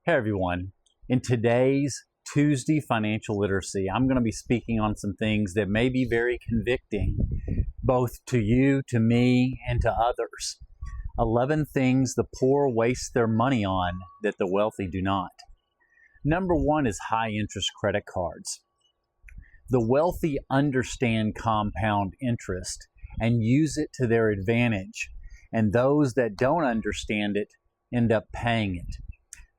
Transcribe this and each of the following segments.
Hey everyone, in today's Tuesday Financial Literacy, I'm going to be speaking on some things that may be very convicting, both to you, to me, and to others. 11 things the poor waste their money on that the wealthy do not. Number one is high interest credit cards. The wealthy understand compound interest and use it to their advantage, and those that don't understand it end up paying it.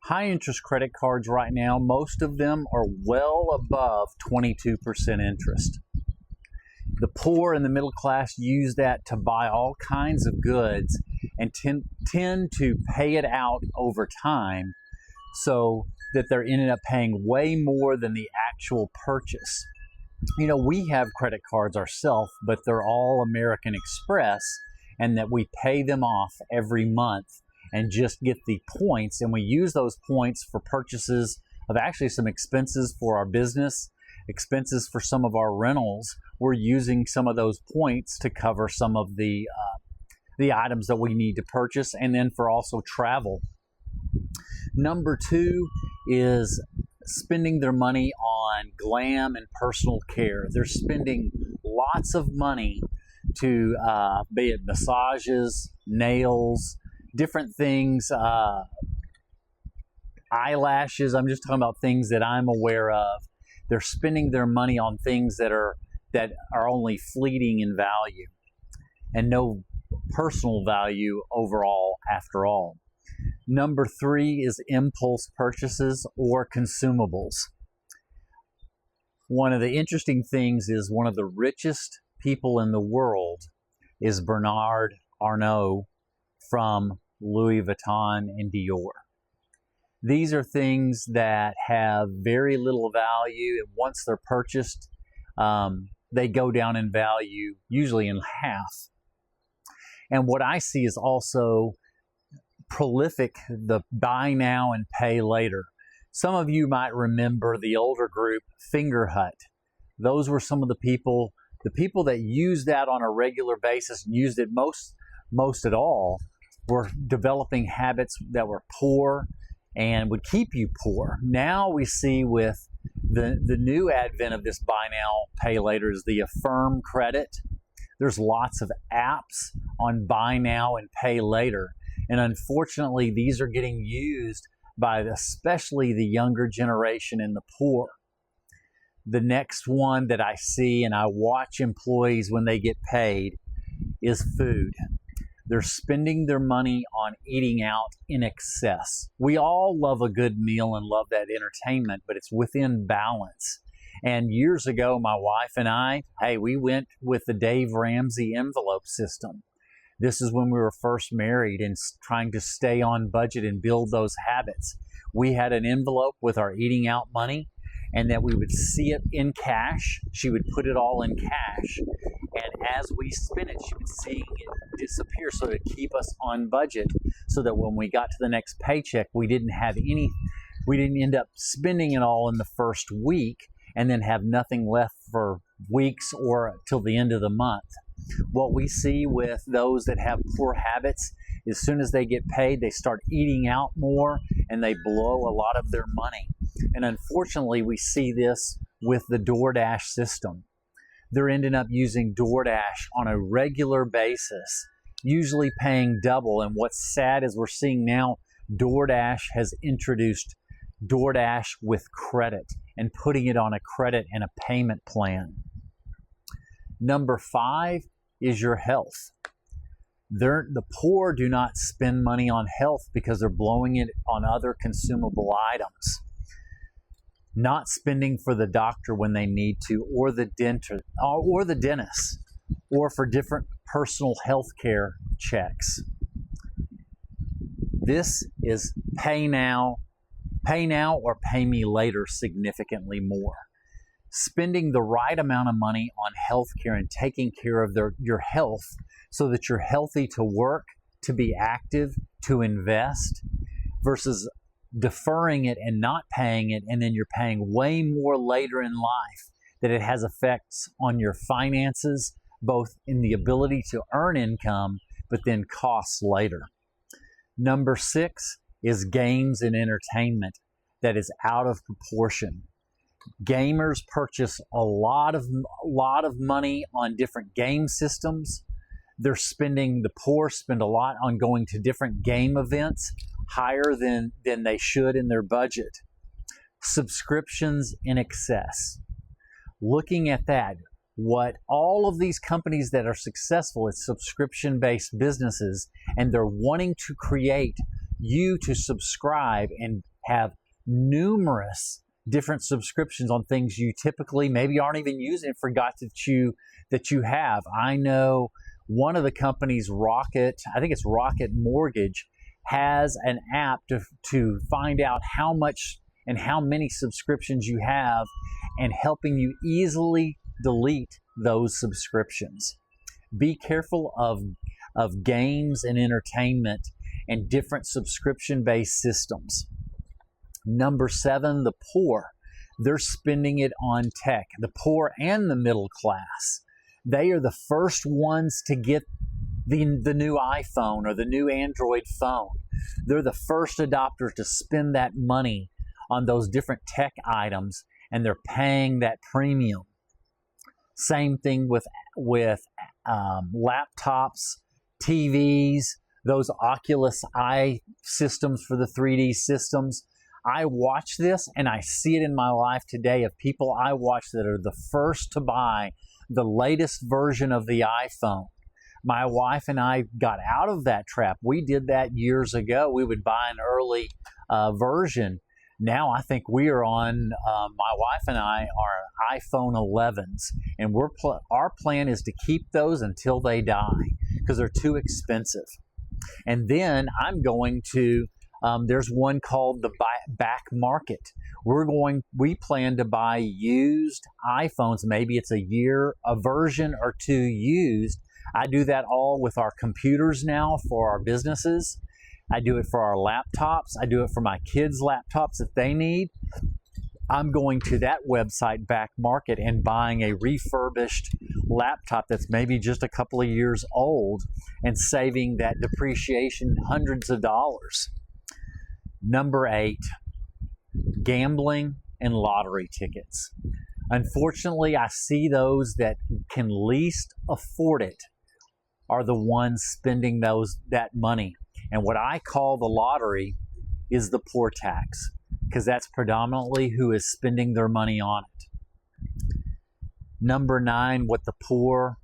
High interest credit cards right now, most of them are well above 22% interest. The poor and the middle class use that to buy all kinds of goods and tend to pay it out over time so that they're ended up paying way more than the actual purchase. You know, we have credit cards ourselves, but they're all American Express, and that we pay them off every month and just get the points, and we use those points for purchases of actually some expenses for our business, expenses for some of our rentals. We're using some of those points to cover some of the items that we need to purchase, and then for also travel. Number two is spending their money on glam and personal care. They're spending lots of money to be it massages, nails, different things, eyelashes. I'm just talking about things that I'm aware of. They're spending their money on things that are only fleeting in value and no personal value overall after all. Number three is impulse purchases or consumables. One of the interesting things is one of the richest people in the world is Bernard Arnault from Louis Vuitton and Dior. These are things that have very little value, and once they're purchased, they go down in value, usually in half. And what I see is also prolific, the buy now and pay later. Some of you might remember the older group, Fingerhut. Those were some of the people that used that on a regular basis, and used it most at all, were developing habits that were poor and would keep you poor. Now we see with the new advent of this buy now, pay later is the Affirm credit. There's lots of apps on buy now and pay later. And unfortunately, these are getting used by especially the younger generation and the poor. The next one that I see, and I watch employees when they get paid, is food. They're spending their money on eating out in excess. We all love a good meal and love that entertainment, but it's within balance. And years ago, my wife and I, we went with the Dave Ramsey envelope system. This is when we were first married and trying to stay on budget and build those habits. We had an envelope with our eating out money, and that we would see it in cash. She would put it all in cash, and as we spent it, she would see it disappear, so to keep us on budget, so that when we got to the next paycheck, we didn't end up spending it all in the first week and then have nothing left for weeks or till the end of the month. What we see with those that have poor habits, as soon as they get paid, they start eating out more and they blow a lot of their money. And unfortunately, we see this with the DoorDash system. They're ending up using DoorDash on a regular basis, usually paying double. And what's sad is we're seeing now DoorDash has introduced DoorDash with credit and putting it on a credit and a payment plan. Number five is your health. The poor do not spend money on health because they're blowing it on other consumable items. Not spending for the doctor when they need to, or the dentist, or for different personal health care checks. This is pay now or pay me later significantly more. Spending the right amount of money on health care and taking care of your health so that you're healthy to work, to be active, to invest, versus deferring it and not paying it, and then you're paying way more later in life, that it has effects on your finances, both in the ability to earn income, but then costs later. Number 6 is games and entertainment that is out of proportion. Gamers purchase a lot of money on different game systems. The poor spend a lot on going to different game events, higher than they should in their budget. Subscriptions in excess. Looking at that, what all of these companies that are successful at subscription-based businesses, and they're wanting to create you to subscribe and have numerous different subscriptions on things you typically maybe aren't even using and forgot that you have. I know one of the companies, Rocket, I think it's Rocket Mortgage, has an app to find out how much and how many subscriptions you have, and helping you easily delete those subscriptions. Be careful of games and entertainment and different subscription-based systems. Number 7, the poor. They're spending it on tech. The poor and the middle class. They are the first ones to get the new iPhone or the new Android phone. They're the first adopters to spend that money on those different tech items, and they're paying that premium. Same thing with laptops, TVs, those Oculus Eye systems for the 3D systems. I watch this and I see it in my life today of people I watch that are the first to buy the latest version of the iPhone. My wife and I got out of that trap. We did that years ago. We would buy an early version. Now I think we are on, my wife and I are iPhone 11s, and our plan is to keep those until they die because they're too expensive. And then I'm going to, there's one called the back market. We plan to buy used iPhones. Maybe it's a version or two used. I do that all with our computers now for our businesses. I do it for our laptops. I do it for my kids' laptops that they need. I'm going to that website, Back Market, and buying a refurbished laptop that's maybe just a couple of years old and saving that depreciation hundreds of dollars. Number 8, gambling and lottery tickets. Unfortunately, I see those that can least afford it are the ones spending that money. And what I call the lottery is the poor tax, because that's predominantly who is spending their money on it. Number 9, what the poor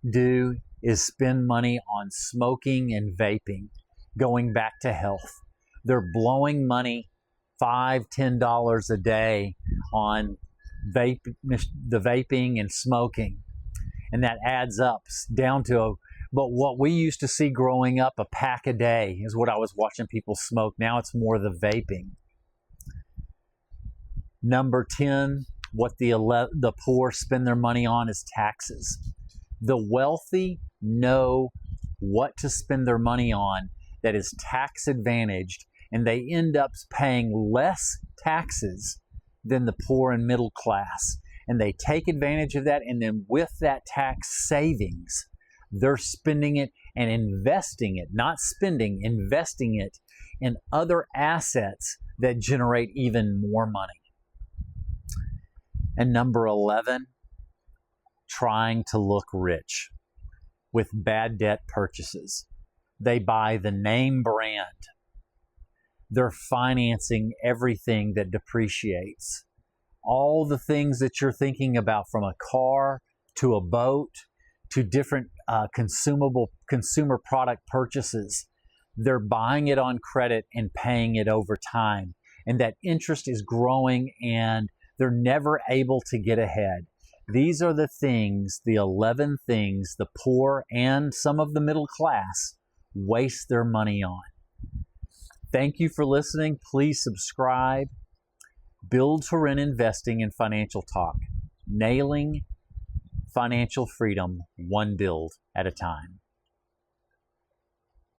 do is spend money on smoking and vaping, going back to health. They're blowing money, $5, $10 a day on the vaping and smoking. And that adds up down to but what we used to see growing up, a pack a day, is what I was watching people smoke. Now it's more the vaping. Number 10, what the poor spend their money on is taxes. The wealthy know what to spend their money on that is tax advantaged, and they end up paying less taxes than the poor and middle class. And they take advantage of that, and then with that tax savings, they're spending it and investing it, not spending, investing it in other assets that generate even more money. And number 11, trying to look rich with bad debt purchases. They buy the name brand. They're financing everything that depreciates. All the things that you're thinking about, from a car to a boat to different consumer product purchases, they're buying it on credit and paying it over time. And that interest is growing, and they're never able to get ahead. These are the things, the 11 things the poor and some of the middle class waste their money on. Thank you for listening. Please subscribe. Build to Rent Investing and Financial Talk. Nailing financial freedom, one build at a time.